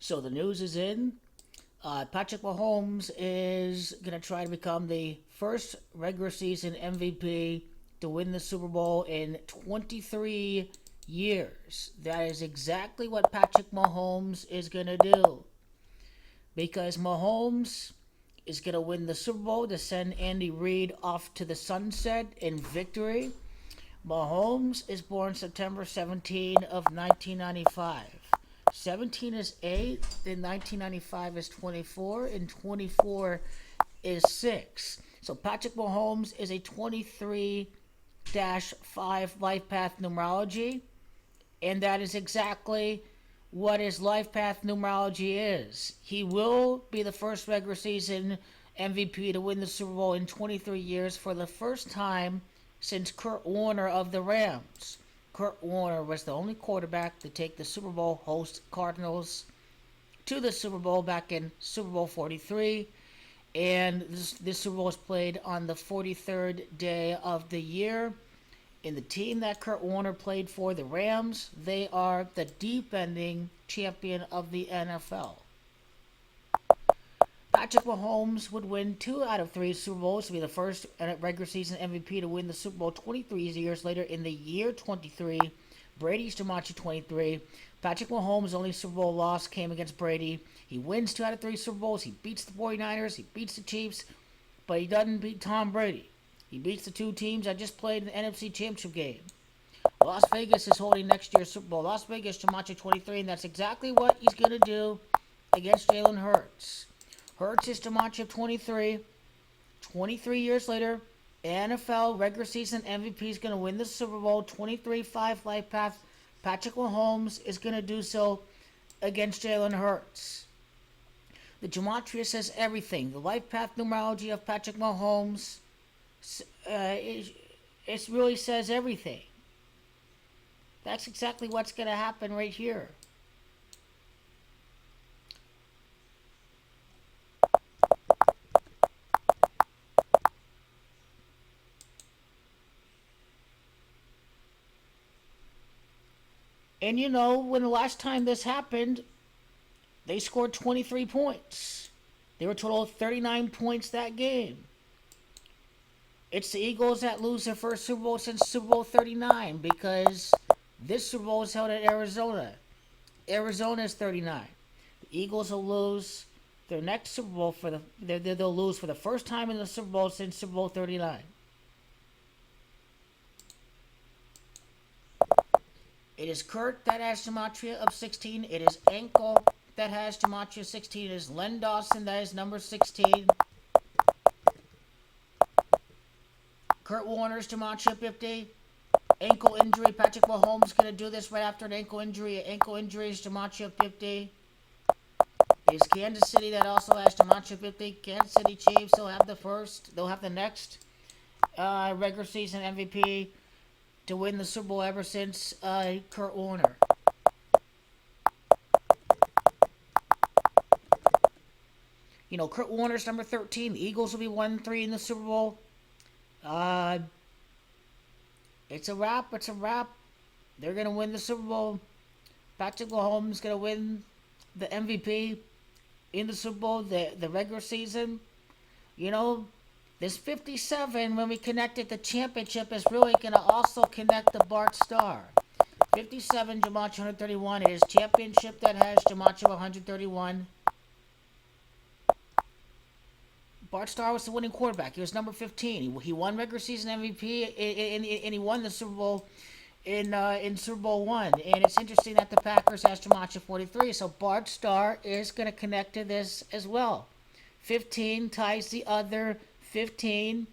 So the news is in. Patrick Mahomes is going to try to become the first regular season MVP to win the Super Bowl in 23 years. That is exactly what Patrick Mahomes is going to do. Because Mahomes is going to win the Super Bowl to send Andy Reid off to the sunset in victory. Mahomes is born September 17 of 1995. 17 is 8, then 1995 is 24, and 24 is 6. So Patrick Mahomes is a 23-5 Lifepath numerology, and that is exactly what his Lifepath numerology is. He will be the first regular season MVP to win the Super Bowl in 23 years for the first time since Kurt Warner of the Rams. Kurt Warner was the only quarterback to take the Super Bowl host Cardinals to the Super Bowl back in Super Bowl 43. And this Super Bowl was played on the 43rd day of the year. And the team that Kurt Warner played for, the Rams, they are the defending champion of the NFL. Patrick Mahomes would win 2 out of 3 Super Bowls to be the first regular season MVP to win the Super Bowl 23 years later in the year 23. Brady's Dimachi 23. Patrick Mahomes' only Super Bowl loss came against Brady. He wins 2 out of 3 Super Bowls. He beats the 49ers. He beats the Chiefs. But he doesn't beat Tom Brady. He beats the 2 teams that just played in the NFC Championship game. Las Vegas is holding next year's Super Bowl. Las Vegas Dimachi 23, and that's exactly what he's going to do against Jalen Hurts. Hurts is Dimachi 23. 23 years later, NFL regular season MVP is going to win the Super Bowl 23-5 Lifepath. Patrick Mahomes is going to do so against Jalen Hurts. The gematria says everything. The Lifepath numerology of Patrick Mahomes, it really says everything. That's exactly what's going to happen right here. And you know, when the last time this happened, they scored 23 points. They were a total of 39 points that game. It's the Eagles that lose their first Super Bowl since Super Bowl 39 because this Super Bowl is held at Arizona. Arizona is 39. The Eagles will lose their next Super Bowl they'll lose for the first time in the Super Bowl since Super Bowl 39. It is Kurt that has gematria of 16. It is Ankle that has gematria of 16. It is Len Dawson that is number 16. Kurt Warner's gematria 50. Ankle injury. Patrick Mahomes is going to do this right after an ankle injury. Ankle injury is gematria 50. It is Kansas City that also has gematria 50. Kansas City Chiefs, they'll have the next regular season MVP to win the Super Bowl ever since Kurt Warner. You know, Kurt Warner's number 13. The Eagles will be 1-3 in the Super Bowl. It's a wrap. It's a wrap. They're going to win the Super Bowl. Patrick Mahomes is going to win the MVP in the Super Bowl, the regular season. You know, this 57, when we connect it to championship, is really going to also connect the Bart Star. 57, Gematria 131. It is championship that has Gematria 131. Bart Starr was the winning quarterback. He was number 15. He won regular season MVP, and he won the Super Bowl in Super Bowl 1. And it's interesting that the Packers has Gematria 43. So Bart Starr is going to connect to this as well. 15 ties the other 15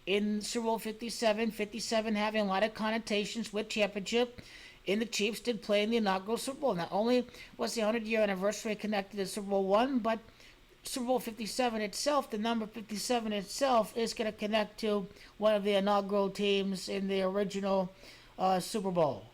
in Super Bowl 57. 57 having a lot of connotations with championship. And the Chiefs did play in the inaugural Super Bowl. Not only was the 100-year anniversary connected to Super Bowl 1, but Super Bowl 57 itself, the number 57 itself, is going to connect to one of the inaugural teams in the original Super Bowl.